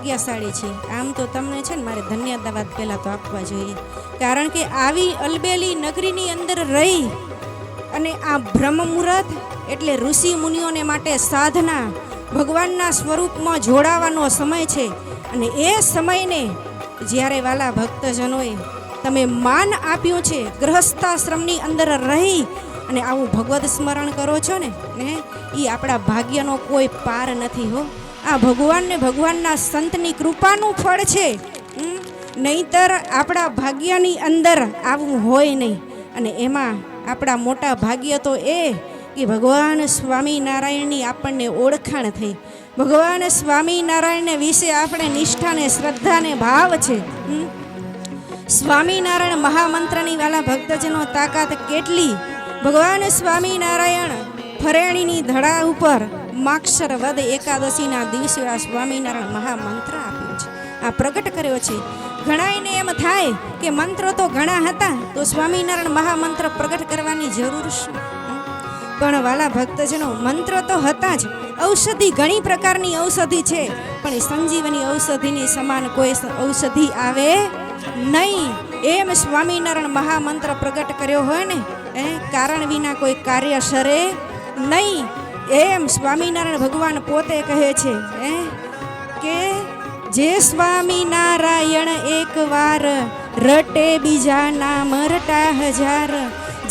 ભાગ્યશાળી છીએ. આમ તો તમને છે ને મારે ધન્યવાદ પહેલાં તો આપવા જોઈએ, કારણ કે આવી અલબેલી નગરીની અંદર રહી અને આ બ્રહ્મ મુહૂર્ત એટલે ઋષિ મુનિઓને માટે સાધના, ભગવાનના સ્વરૂપમાં જોડાવાનો સમય છે. અને એ સમયને જ્યારે વાલા ભક્તજનોએ તમે માન આપ્યું છે, ગૃહસ્થાશ્રમની અંદર રહી અને આવું ભગવદ સ્મરણ કરો છો ને એ આપણા ભાગ્યનો કોઈ પાર નથી હો. આ ભગવાનને ભગવાનના સંતની કૃપાનું ફળ છે. નહીંતર આપણા ભાગ્યની અંદર આવું હોય નહીં. અને એમાં આપણા મોટા ભાગ્ય તો એ કે ભગવાન સ્વામિનારાયણની આપણને ઓળખાણ થઈ, ભગવાન સ્વામિનારાયણને વિશે આપણે નિષ્ઠાને શ્રદ્ધાને ભાવ છે. સ્વામિનારાયણ મહામંત્રની વાલા ભક્તજનો તાકાત કેટલી! ભગવાન સ્વામિનારાયણ ફરેણીની ધડા ઉપર માક્ષર વદ એકાદશીના દિવસે આ સ્વામિનારાયણ મહામંત્ર આપ્યો છે, આ પ્રગટ કર્યો છે. ઘણાને એમ થાય કે મંત્રો તો ઘણા હતા, તો સ્વામિનારાયણ મહામંત્ર પ્રગટ કરવાની જરૂર શું? પણ વાલા ભક્તજનો મંત્ર તો હતા જ. ઔષધિ ઘણી પ્રકારની ઔષધિ છે, પણ સંજીવની ઔષધિની સમાન કોઈ ઔષધિ આવે નહીં. એમ સ્વામિનારાયણ મહામંત્ર પ્રગટ કર્યો હોય ને કારણ વિના કોઈ કાર્ય સરે નહીં. એમ સ્વામિનારાયણ ભગવાન પોતે કહે છે કે જે સ્વામિનારાયણ એક વાર રટે બીજા નામ રટા હજાર,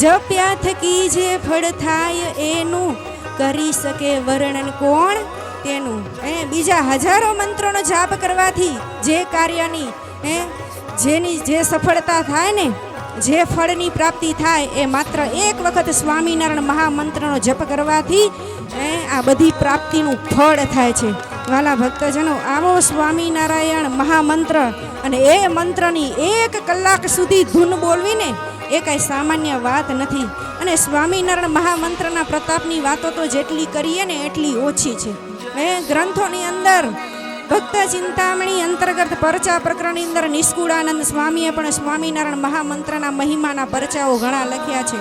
જપ્યા થકી જે ફળ થાય એનું કરી શકે વર્ણન કોણ તેનું. બીજા હજારો મંત્રોનો જાપ કરવાથી જે કાર્યની જેની જે સફળતા થાય ને, જે ફળની પ્રાપ્તિ થાય એ માત્ર એક વખત સ્વામિનારાયણ મહામંત્રનો જપ કરવાથી આ બધી પ્રાપ્તિનું ફળ થાય છે. વાલા ભક્તજનો, આવો સ્વામિનારાયણ મહામંત્ર અને એ મંત્રની 1 કલાક સુધી ધૂન બોલવીને એ કાંઈ સામાન્ય વાત નથી. અને સ્વામિનારાયણ મહામંત્રના પ્રતાપની વાતો તો જેટલી કરીએ ને એટલી ઓછી છે. ગ્રંથોની અંદર ભક્ત ચિંતામણી અંતર્ગત પરચા પ્રકરણની અંદર નિષ્કુળાનંદ સ્વામીએ પણ સ્વામિનારાયણ મહામંત્રના મહિમાના પરચાઓ ઘણા લખ્યા છે.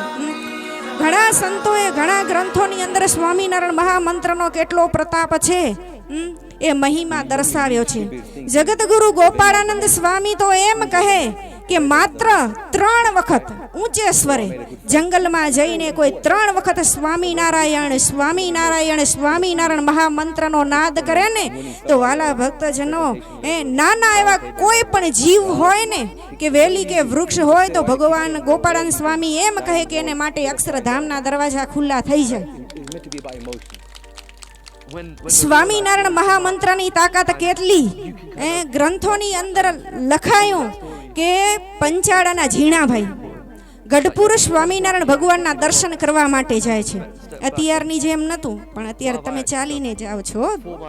ઘણા સંતોએ ઘણા ગ્રંથોની અંદર સ્વામિનારાયણ મહામંત્રનો કેટલો પ્રતાપ છે એ મહિમા દર્શાવ્યો છે. જગતગુરુ ગોપાળાનંદ સ્વામી તો એમ કહે કે માત્ર 3 વખત ઊંચે સ્વરે જંગલમાં જઈને કોઈ 3 વખત સ્વામિનારાયણ સ્વામિનારાયણ સ્વામિનારાયણ મહામંત્રનો નાદ કરે ને તો વાલા ભક્તજનો નાના એવા કોઈ પણ જીવ હોય ને કે વેલી કે વૃક્ષ હોય તો ભગવાન ગોપાળાનંદ સ્વામી એમ કહે કે એને માટે અક્ષરધામના દરવાજા ખુલ્લા થઈ જાય. સ્વામિનારાયણ મહામંત્રની તાકાત કેટલી! ગ્રંથોની અંદર લખાયું કે પંચાળાના ઝીણાભાઈ ગઢપુર સ્વામિનારાયણ ભગવાનના દર્શન કરવા માટે જાય છે. અત્યારની જેમ નહોતું, પણ અત્યારે તમે ચાલીને જાઓ છો.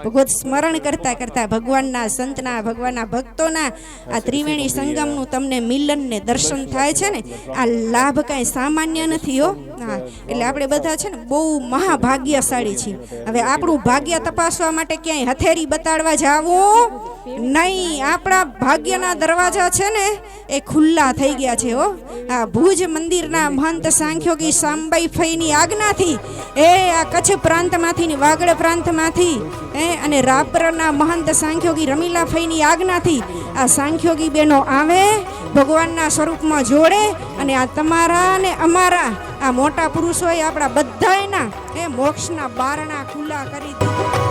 ભગવત સ્મરણ કરતા કરતા ભગવાનના સંતના ભગવાનના ભક્તોના આ ત્રિવેણી સંગમનું તમને મિલન ને દર્શન થાય છે ને, આ લાભ કાંઈ સામાન્ય નથી હો. હા, એટલે આપણે બધા છે ને બહુ મહાભાગ્યશાળી છીએ. હવે આપણું ભાગ્ય તપાસવા માટે ક્યાંય હથેળી બતાડવા જાવું નહીં. આપણા ભાગ્યના દરવાજા છે ને એ ખુલ્લા થઈ ગયા છે હો. આ ભુજ મંદિરના મહંત સાંખ્યોગી સાંબાઈ ફઈની આજ્ઞાથી આ કચ્છ પ્રાંતમાંથી ને વાગડ પ્રાંતમાંથી અને રાપરના મહંત સાંખ્યોગી રમીલા ફઈની આજ્ઞાથી આ સાંખ્યોગી બહેનો આવે, ભગવાનના સ્વરૂપમાં જોડે અને આ તમારા ને અમારા આ મોટા પુરુષોએ આપણા બધાયના મોક્ષના બારણા ખુલ્લા કરી દીધા.